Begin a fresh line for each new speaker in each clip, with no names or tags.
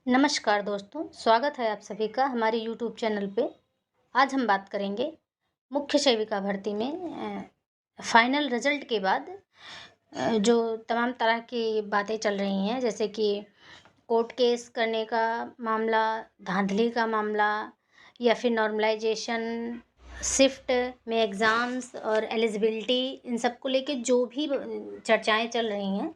नमस्कार दोस्तों, स्वागत है आप सभी का हमारे यूट्यूब चैनल पे। आज हम बात करेंगे मुख्य सेविका भर्ती में फाइनल रिजल्ट के बाद जो तमाम तरह की बातें चल रही हैं, जैसे कि कोर्ट केस करने का मामला, धांधली का मामला या फिर नॉर्मलाइजेशन, शिफ्ट में एग्ज़ाम्स और एलिजिबिलिटी, इन सब को लेके जो भी चर्चाएँ चल रही हैं,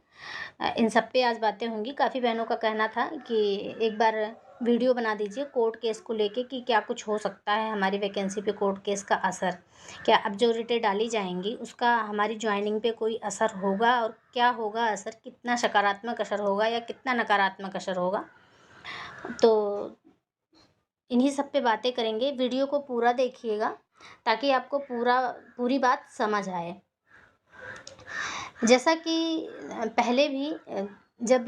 इन सब पे आज बातें होंगी। काफ़ी बहनों का कहना था कि एक बार वीडियो बना दीजिए कोर्ट केस को लेके कि क्या कुछ हो सकता है हमारी वैकेंसी पे कोर्ट केस का असर, क्या अब जो रिटें डाली जाएंगी उसका हमारी ज्वाइनिंग पे कोई असर होगा और क्या होगा असर, कितना सकारात्मक असर होगा या कितना नकारात्मक असर होगा। तो इन्हीं सब पे बातें करेंगे। वीडियो को पूरा देखिएगा ताकि आपको पूरी बात समझ आए। जैसा कि पहले भी जब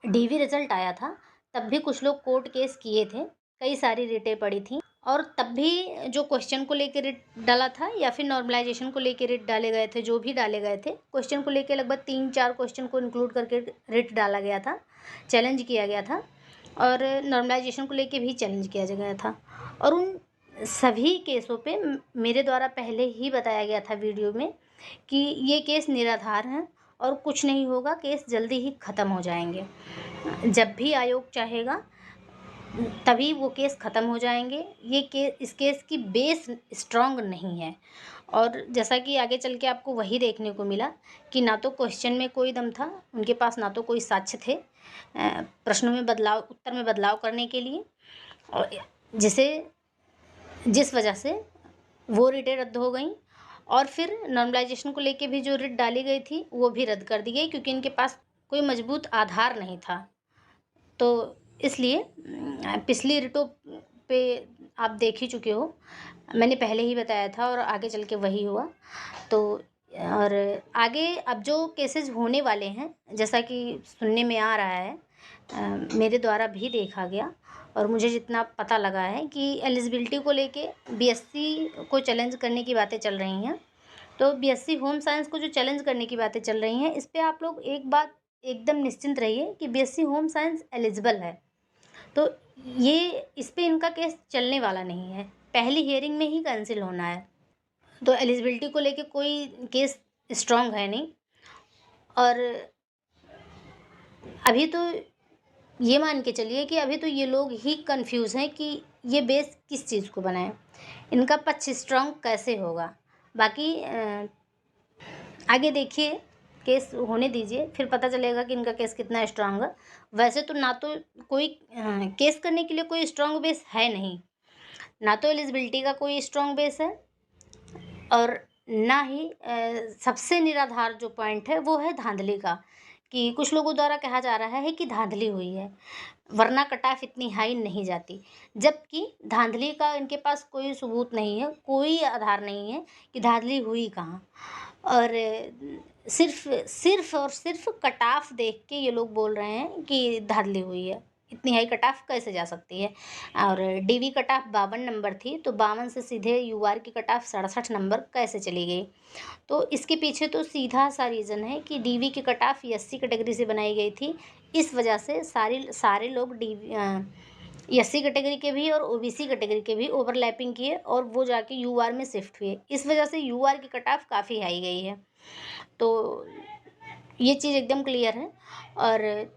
डीवी रिजल्ट आया था तब भी कुछ लोग कोर्ट केस किए थे, कई सारी रिटें पड़ी थी और तब भी जो क्वेश्चन को लेकर रिट डाला था या फिर नॉर्मलाइजेशन को लेकर रिट डाले गए थे, जो भी डाले गए थे, क्वेश्चन को लेकर लगभग 3-4 क्वेश्चन को इंक्लूड करके रिट डाला गया था, चैलेंज किया गया था और नॉर्मलाइजेशन को लेके भी चैलेंज किया गया था। और उन सभी केसों पे मेरे द्वारा पहले ही बताया गया था वीडियो में कि ये केस निराधार हैं और कुछ नहीं होगा, केस जल्दी ही ख़त्म हो जाएंगे। जब भी आयोग चाहेगा तभी वो केस ख़त्म हो जाएंगे। इस केस की बेस स्ट्रॉन्ग नहीं है और जैसा कि आगे चल के आपको वही देखने को मिला कि ना तो क्वेश्चन में कोई दम था, उनके पास ना तो कोई साक्ष्य थे प्रश्नों में बदलाव, उत्तर में बदलाव करने के लिए, और जिस वजह से वो रिटें रद्द हो गई और फिर नॉर्मलाइजेशन को लेके भी जो रिट डाली गई थी वो भी रद्द कर दी गई क्योंकि इनके पास कोई मजबूत आधार नहीं था। तो इसलिए पिछली रिटों पे आप देख ही चुके हो, मैंने पहले ही बताया था और आगे चल के वही हुआ। तो और आगे अब जो केसेस होने वाले हैं, जैसा कि सुनने में आ रहा है, मेरे द्वारा भी देखा गया और मुझे जितना पता लगा है कि एलिजिबिलिटी को लेके बीएससी को चैलेंज करने की बातें चल रही हैं। तो बीएससी होम साइंस को जो चैलेंज करने की बातें चल रही हैं, इस पे आप लोग एक बात एकदम निश्चिंत रहिए कि बीएससी होम साइंस एलिजिबल है। तो ये इस पे इनका केस चलने वाला नहीं है, पहली हियरिंग में ही कैंसिल होना है। तो एलिजिबिलिटी को लेके कोई केस स्ट्रॉन्ग है नहीं। और अभी तो ये मान के चलिए कि अभी तो ये लोग ही कंफ्यूज हैं कि ये बेस किस चीज़ को बनाएं, इनका पक्ष स्ट्रॉन्ग कैसे होगा। बाकी आगे देखिए, केस होने दीजिए, फिर पता चलेगा कि इनका केस कितना स्ट्रांग है। वैसे तो ना तो कोई केस करने के लिए कोई स्ट्रांग बेस है नहीं, ना तो एलिजिबिलिटी का कोई स्ट्रांग बेस है और ना ही सबसे निराधार जो पॉइंट है वो है धांधली का, कि कुछ लोगों द्वारा कहा जा रहा है कि धांधली हुई है वरना कट ऑफ इतनी हाई नहीं जाती, जबकि धांधली का इनके पास कोई सबूत नहीं है, कोई आधार नहीं है कि धांधली हुई कहाँ। और सिर्फ और सिर्फ कट ऑफ देख के ये लोग बोल रहे हैं कि धांधली हुई है। इतनी हाई कट ऑफ कैसे जा सकती है। और डीवी कट ऑफ 52 नंबर थी, तो 52 से सीधे यूआर की कट ऑफ 67 नंबर कैसे चली गई। तो इसके पीछे तो सीधा सा रीज़न है कि डीवी की कट ऑफ एससी कैटेगरी से बनाई गई थी, इस वजह से सारे लोग एससी कैटेगरी के भी और ओबीसी कैटेगरी के भी ओवरलैपिंग किए और वो जाके यूआर में शिफ्ट हुए, इस वजह से यूआर की कट ऑफ काफ़ी हाई गई है। तो ये चीज़ एकदम क्लियर है। और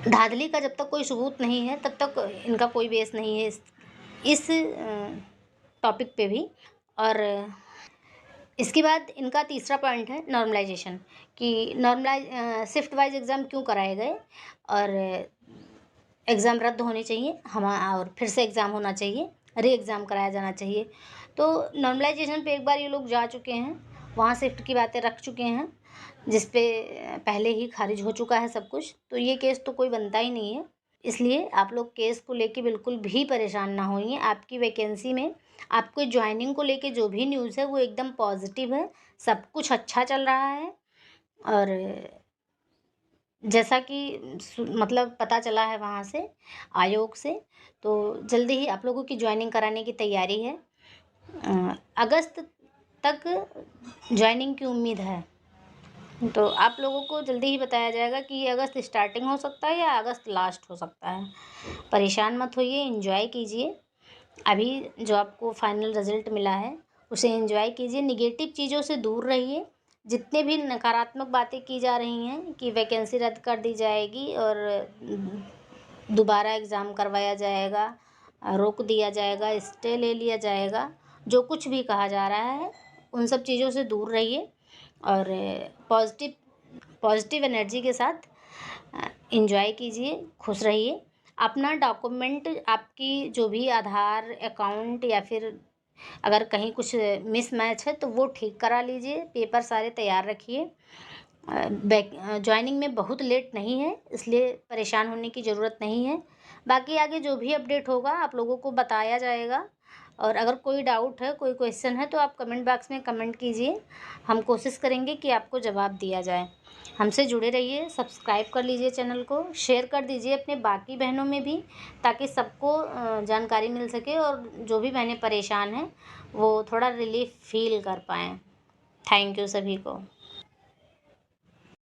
धांधली का जब तक कोई सबूत नहीं है तब तक इनका कोई बेस नहीं है इस टॉपिक पे भी। और इसके बाद इनका तीसरा पॉइंट है नॉर्मलाइजेशन, कि शिफ्ट वाइज एग्ज़ाम क्यों कराए गए और एग्ज़ाम रद्द होने चाहिए हम और फिर से एग्ज़ाम होना चाहिए, री एग्ज़ाम कराया जाना चाहिए। तो नॉर्मलाइजेशन पे एक बार ये लोग जा चुके हैं, वहाँ शिफ्ट की बातें रख चुके हैं जिस पे पहले ही खारिज हो चुका है सब कुछ, तो ये केस तो कोई बनता ही नहीं है। इसलिए आप लोग केस को लेके बिल्कुल भी परेशान ना होइए। आपकी वैकेंसी में आपको ज्वाइनिंग को लेके जो भी न्यूज़ है वो एकदम पॉजिटिव है, सब कुछ अच्छा चल रहा है। और जैसा कि मतलब पता चला है वहाँ से, आयोग से, तो जल्दी ही आप लोगों की ज्वाइनिंग कराने की तैयारी है। अगस्त तक ज्वाइनिंग की उम्मीद है। तो आप लोगों को जल्दी ही बताया जाएगा कि ये अगस्त स्टार्टिंग हो सकता है या अगस्त लास्ट हो सकता है। परेशान मत होइए, एंजॉय कीजिए। अभी जो आपको फाइनल रिजल्ट मिला है उसे एंजॉय कीजिए, निगेटिव चीज़ों से दूर रहिए। जितने भी नकारात्मक बातें की जा रही हैं कि वैकेंसी रद्द कर दी जाएगी और दोबारा एग्ज़ाम करवाया जाएगा, रोक दिया जाएगा, स्टे ले लिया जाएगा, जो कुछ भी कहा जा रहा है उन सब चीज़ों से दूर रहिए और पॉजिटिव पॉजिटिव एनर्जी के साथ एंजॉय कीजिए, खुश रहिए। अपना डॉक्यूमेंट, आपकी जो भी आधार, अकाउंट या फिर अगर कहीं कुछ मिसमैच है तो वो ठीक करा लीजिए, पेपर सारे तैयार रखिए। जॉइनिंग में बहुत लेट नहीं है, इसलिए परेशान होने की ज़रूरत नहीं है। बाकी आगे जो भी अपडेट होगा आप लोगों को बताया जाएगा और अगर कोई डाउट है, कोई क्वेश्चन है तो आप कमेंट बॉक्स में कमेंट कीजिए। हम कोशिश करेंगे कि आपको जवाब दिया जाए। हमसे जुड़े रहिए, सब्सक्राइब कर लीजिए चैनल को, शेयर कर दीजिए अपने बाकी बहनों में भी, ताकि सबको जानकारी मिल सके और जो भी बहनें परेशान हैं वो थोड़ा रिलीफ फील कर पाएँ। थैंक यू सभी को।